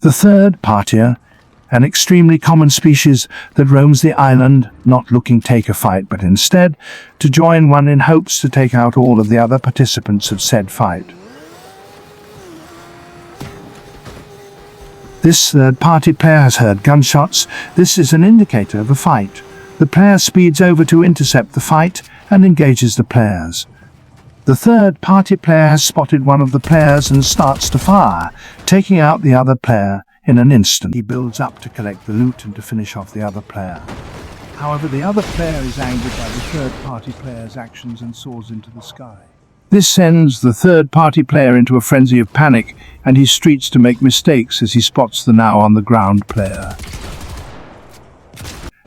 The third, partier, an extremely common species that roams the island, not looking to take a fight, but instead to join one in hopes to take out all of the other participants of said fight. This third-party player has heard gunshots. This is an indicator of a fight. The player speeds over to intercept the fight and engages the players. The third-party player has spotted one of the players and starts to fire, taking out the other player in an instant. He builds up to collect the loot and to finish off the other player. However, the other player is angered by the third-party player's actions and soars into the sky. This sends the third-party player into a frenzy of panic, and he streaks to make mistakes as he spots the now on the ground player.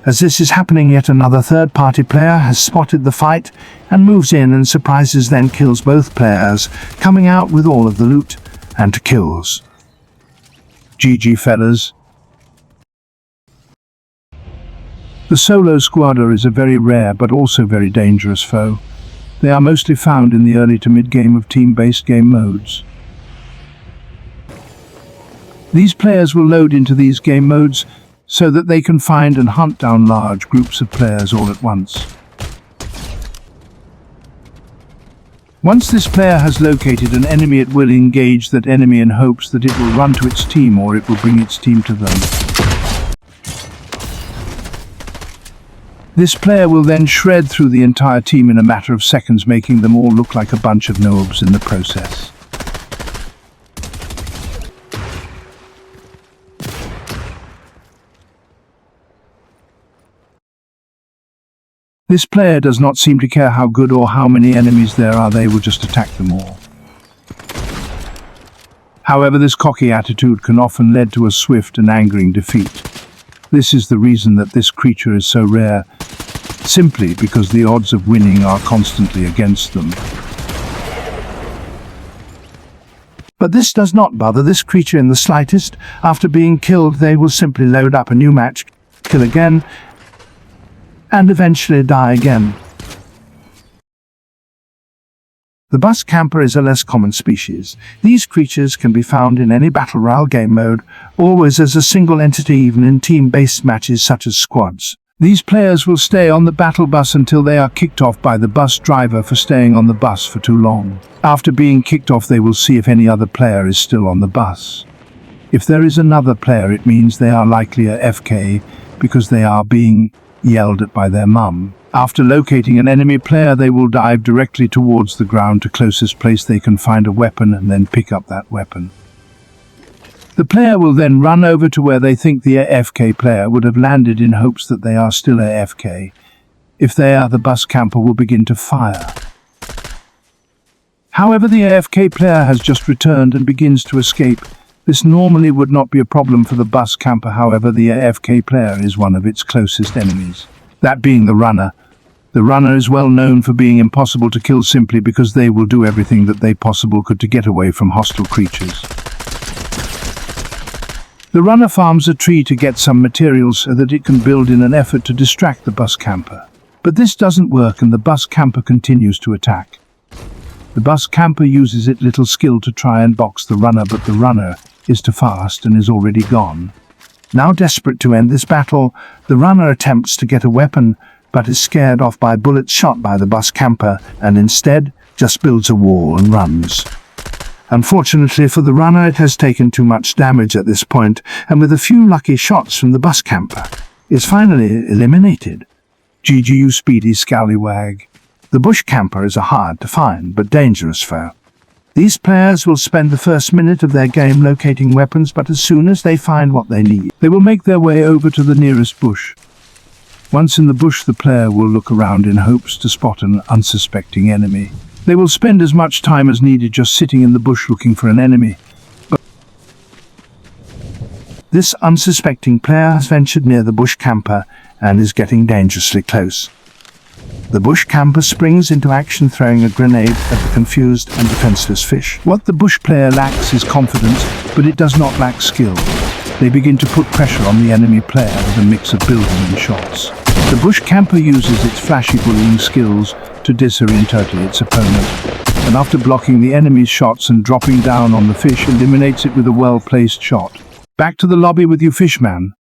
As this is happening, yet another third-party player has spotted the fight and moves in and surprises, then kills both players, coming out with all of the loot and kills. GG fellas. The solo squatter is a very rare but also very dangerous foe. They are mostly found in the early to mid-game of team-based game modes. These players will load into these game modes so that they can find and hunt down large groups of players all at once. Once this player has located an enemy, it will engage that enemy in hopes that it will run to its team or it will bring its team to them. This player will then shred through the entire team in a matter of seconds, making them all look like a bunch of noobs in the process. This player does not seem to care how good or how many enemies there are, they will just attack them all. However, this cocky attitude can often lead to a swift and angering defeat. This is the reason that this creature is so rare, simply because the odds of winning are constantly against them. But this does not bother this creature in the slightest. After being killed, they will simply load up a new match, kill again, and eventually die again. The bus camper is a less common species. These creatures can be found in any battle royale game mode, always as a single entity, even in team-based matches such as squads. These players will stay on the battle bus until they are kicked off by the bus driver for staying on the bus for too long. After being kicked off, they will see if any other player is still on the bus. If there is another player, it means they are likely a FK because they are being yelled at by their mum. After locating an enemy player, they will dive directly towards the ground to closest place they can find a weapon and then pick up that weapon. The player will then run over to where they think the AFK player would have landed in hopes that they are still AFK. If they are, the bus camper will begin to fire. However, the AFK player has just returned and begins to escape. This normally would not be a problem for the bus camper, however the AFK player is one of its closest enemies, that being the runner. The runner is well known for being impossible to kill simply because they will do everything that they possibly could to get away from hostile creatures. The runner farms a tree to get some materials so that it can build in an effort to distract the bus camper. But this doesn't work and the bus camper continues to attack. The bus camper uses its little skill to try and box the runner, but the runner is too fast and is already gone. Now desperate to end this battle, the runner attempts to get a weapon, but is scared off by bullets shot by the bus camper and instead just builds a wall and runs. Unfortunately for the runner, it has taken too much damage at this point, and with a few lucky shots from the bus camper, is finally eliminated. GG you speedy scallywag. The bush camper is a hard to find but dangerous foe. These players will spend the first minute of their game locating weapons, but as soon as they find what they need, they will make their way over to the nearest bush. Once in the bush, the player will look around in hopes to spot an unsuspecting enemy. They will spend as much time as needed just sitting in the bush looking for an enemy. But this unsuspecting player has ventured near the bush camper and is getting dangerously close. The bush camper springs into action, throwing a grenade at the confused and defenseless fish. What the bush player lacks is confidence, but it does not lack skill. They begin to put pressure on the enemy player with a mix of building and shots. The bush camper uses its flashy bullying skills to disorient its opponent, and after blocking the enemy's shots and dropping down on the fish, eliminates it with a well-placed shot. Back to the lobby with you, fishman.